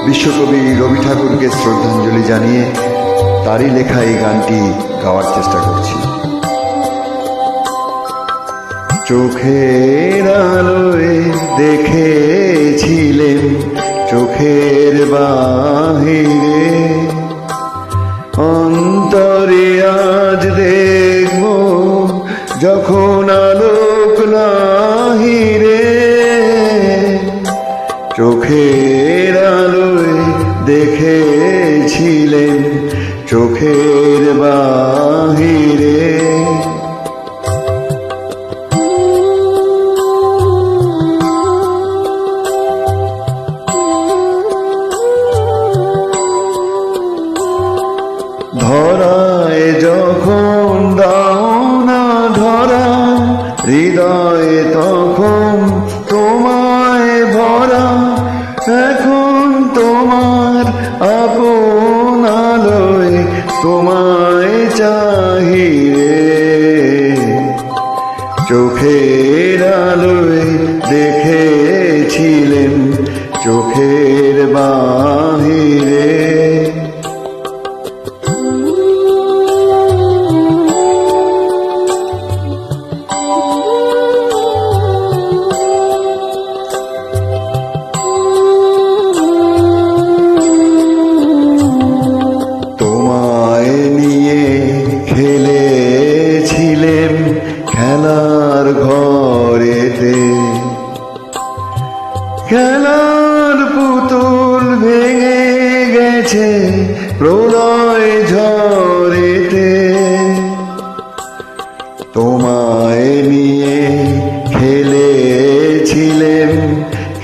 বিশ্বকবি রবি ঠাকুরকে শ্রদ্ধাঞ্জলি জানিয়ে তারই লেখা এই গানটি গাওয়ার চেষ্টা করছি। চোখের আলোয় দেখেছিলেন চোখের বাহিরে, অন্তরে আজ দেখব যখন আলোক নাহিরে। চোখের আলোয় দেখেছিলেন চোখের বাহিরে, ধরায় যখন দাও না ধরা, হৃদয়ে তখন তোমায় ভরা। এখন তোমার আপন আলোয় তোমায় চাহিরে, চোখের আলোয় দেখেছিলেন চোখের বাহিরে। খেলেছিলেন খেলার ঘরেতে, খেলার পুতুল ভেঙে গেছে প্রলয় ঝড়েতে। তোমায় নিয়ে খেলেছিলেন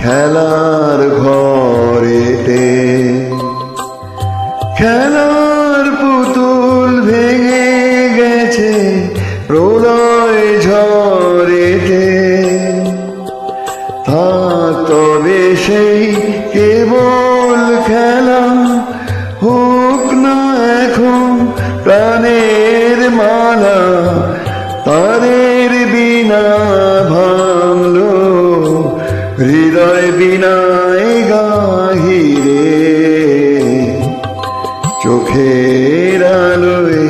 খেলার ঘরেতে, খেলার পুতুল ভেঙে গেছে প্রলয় ঝড়েতে। থাক তবে সেই কেবল খেলা, হোক না এখন প্রাণের মালা। তারের বিনা ভাঙলো হৃদয় বিনায় গাহিরে, চোখের আলোয়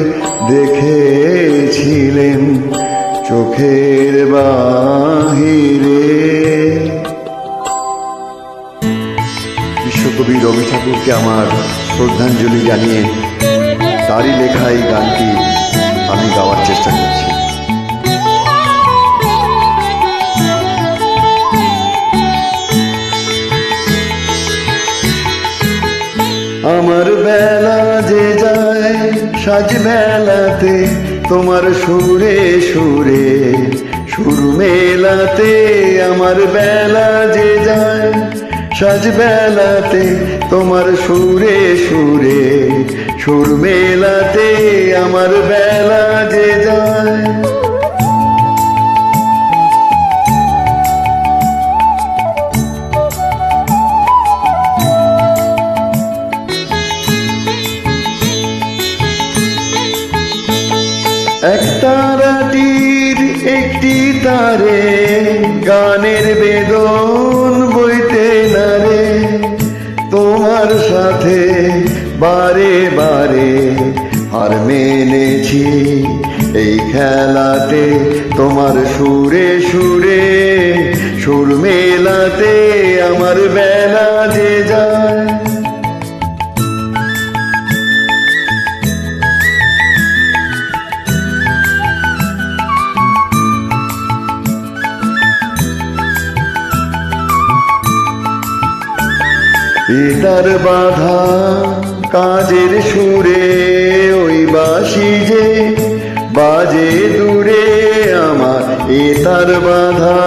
দেখেছিলেন চোখের বাহিরে। বিশ্বকবি রবি ঠাকুরকে আমার শ্রদ্ধাঞ্জলি জানিয়ে তারই লেখা এই গানটি আমি গাওয়ার চেষ্টা করছি। আমার বেলা যে যায় সাজ মেলাতে, তোমার সুরে সুরে সুর মেলাতে। আমার বেলা যে যায় সাজ বেলাতে, তোমার সুরে সুরে সুর মেলাতে। আমার বেলা যে যায় এক তারাটির একটি তারে, গানের বেদন বইতে নারে। তোমার সাথে বারে বারে হার মেনেছি এই খেলাতে, তোমার সুরে সুরে সুর মেলাতে। আমার বেলা যে যায় পিতার বাধা কাজের সুরে, ওই বাঁশি যে বাজে দূরে। আমার এতার বাধা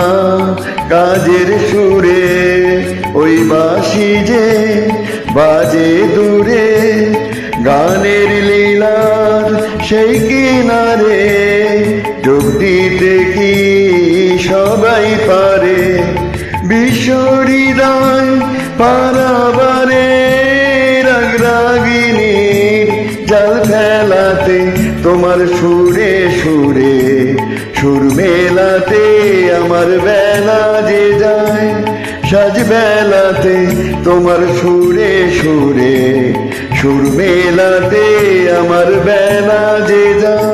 কাজের সুরে, ওই বাঁশি যে বাজে দূরে। গানের লীলার সেই কিনারে যোগ দিতে কি সবাই পারে। বিশ্ব হৃদয় পারাবারে রাগরাগিনীর জাল ফেলাতে, তোমার সুরে সুরে সুর মেলাতে। আমার বেলা যে যায় সাজ বেলাতে তোমার সুরে সুরে সুর মেলাতে আমার বেলা যে যায়।